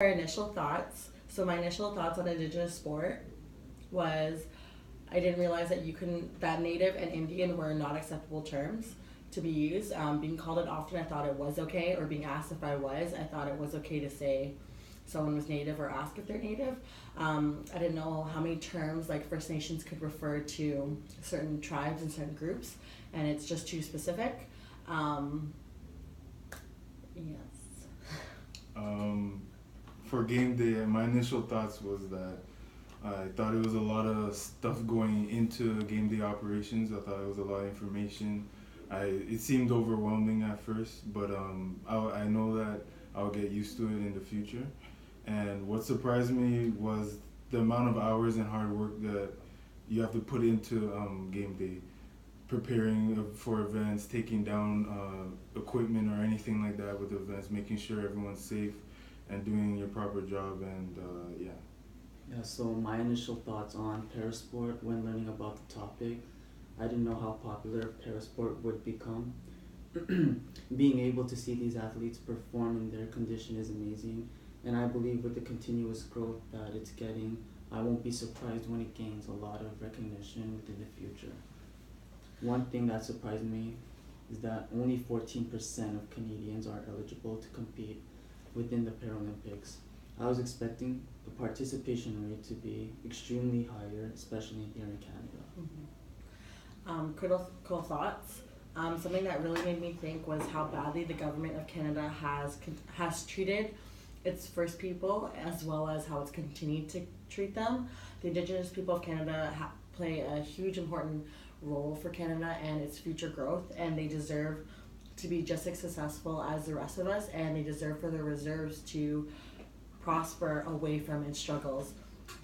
Our initial thoughts. So my initial thoughts on Indigenous sport was I didn't realize that that Native and Indian were not acceptable terms to be used. Being called it often, I thought it was okay, or being asked if I thought it was okay to say someone was Native or ask if they're Native. I didn't know how many terms like First Nations could refer to certain tribes and certain groups, and it's just too specific. Yes. For game day, my initial thoughts was that I thought it was a lot of stuff going into game day operations. I thought it was a lot of information. It seemed overwhelming at first, but I know that I'll get used to it in the future. And what surprised me was the amount of hours and hard work that you have to put into game day, preparing for events, taking down equipment or anything like that with events, making sure everyone's safe and doing your proper job, and yeah. Yeah, so my initial thoughts on parasport when learning about the topic, I didn't know how popular parasport would become. Being able to see these athletes perform in their condition is amazing, and I believe with the continuous growth that it's getting, I won't be surprised when it gains a lot of recognition within the future. One thing that surprised me is that only 14% of Canadians are eligible to compete within the Paralympics. I was expecting the participation rate to be extremely higher, especially here in Canada. Cool thoughts. Something that really made me think was how badly the government of Canada has treated its First People, as well as how it's continued to treat them. The Indigenous people of Canada play a huge important role for Canada and its future growth, and they deserve to be just as successful as the rest of us, and they deserve for their reserves to prosper away from its struggles.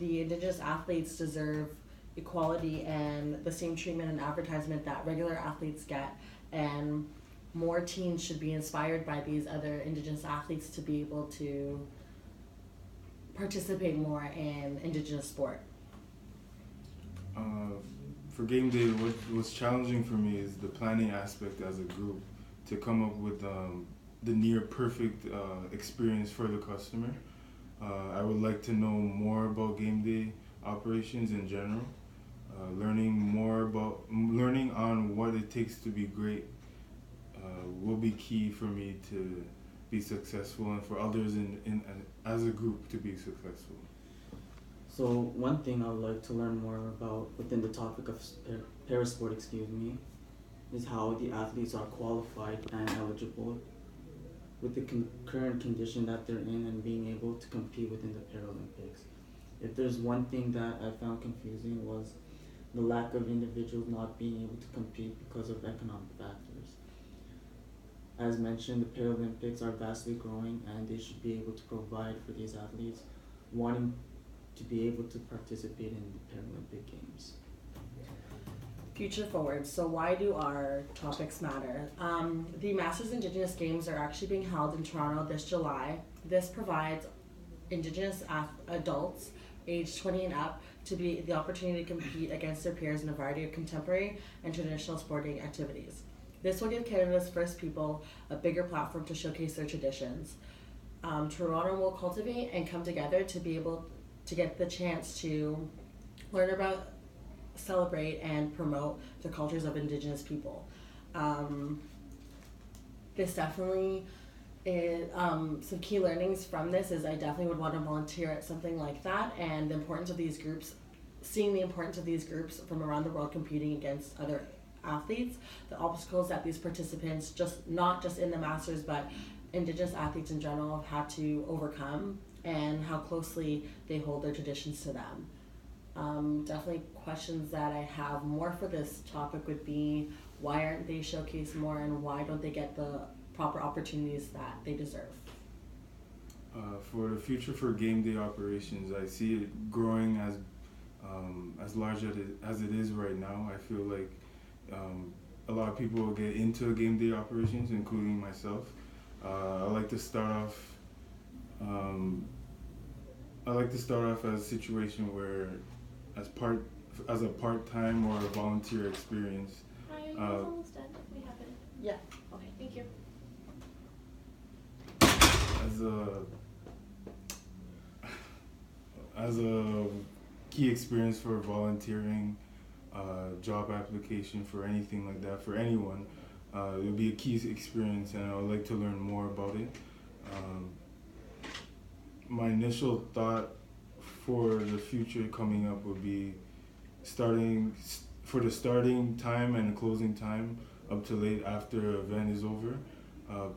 The Indigenous athletes deserve equality and the same treatment and advertisement that regular athletes get, and more teens should be inspired by these other Indigenous athletes to be able to participate more in Indigenous sport. For game day, what was challenging for me is the planning aspect as a group to come up with the near perfect experience for the customer. I would like to know more about game day operations in general. Learning on what it takes to be great will be key for me to be successful, and for others as a group to be successful. So one thing I would like to learn more about within the topic of parasport, is how the athletes are qualified and eligible with the current condition that they're in and being able to compete within the Paralympics. If there's one thing that I found confusing was the lack of individuals not being able to compete because of economic factors. As mentioned, the Paralympics are vastly growing and they should be able to provide for these athletes wanting to be able to participate in the Paralympic Games. Future forward. So why do our topics matter? The Masters Indigenous Games are actually being held in Toronto this July. This provides Indigenous adults aged 20 and up to be the opportunity to compete against their peers in a variety of contemporary and traditional sporting activities. This will give Canada's First People a bigger platform to showcase their traditions. Toronto will cultivate and come together to be able to get the chance to learn about, celebrate, and promote the cultures of Indigenous people. This definitely is, some key learnings from this is I definitely would want to volunteer at something like that, and the importance of these groups, seeing the importance of these groups from around the world competing against other athletes, the obstacles that these participants, not just in the Masters, but Indigenous athletes in general have had to overcome, and how closely they hold their traditions to them. Definitely questions that I have more for this topic would be, why aren't they showcased more, and why don't they get the proper opportunities that they deserve? For the future for game day operations, I see it growing as large as it is right now. I feel like a lot of people will get into game day operations, including myself. I like to start off as a situation where as a part-time or a volunteer experience. Are you almost done? We have it. Yeah. Okay, thank you. As as a key experience for volunteering, job application for anything like that for anyone, it would be a key experience, and I would like to learn more about it. My initial thought for the future coming up would be for the starting time and the closing time up to late after the event is over.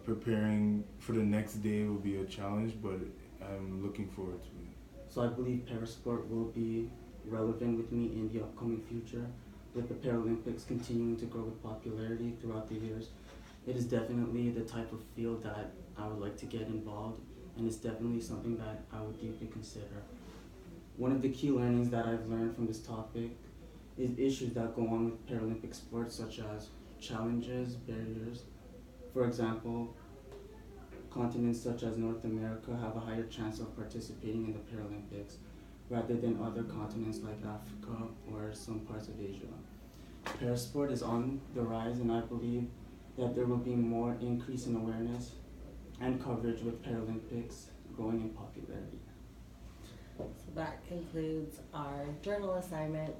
Preparing for the next day will be a challenge, but I'm looking forward to it. So I believe parasport will be relevant with me in the upcoming future. With the Paralympics continuing to grow with popularity throughout the years, it is definitely the type of field that I would like to get involved, and it's definitely something that I would deeply consider. One of the key learnings that I've learned from this topic is issues that go on with Paralympic sports, such as challenges, barriers. For example, continents such as North America have a higher chance of participating in the Paralympics rather than other continents like Africa or some parts of Asia. Parasport is on the rise, and I believe that there will be more increase in awareness and coverage with Paralympics growing in popularity. So that concludes our journal assignment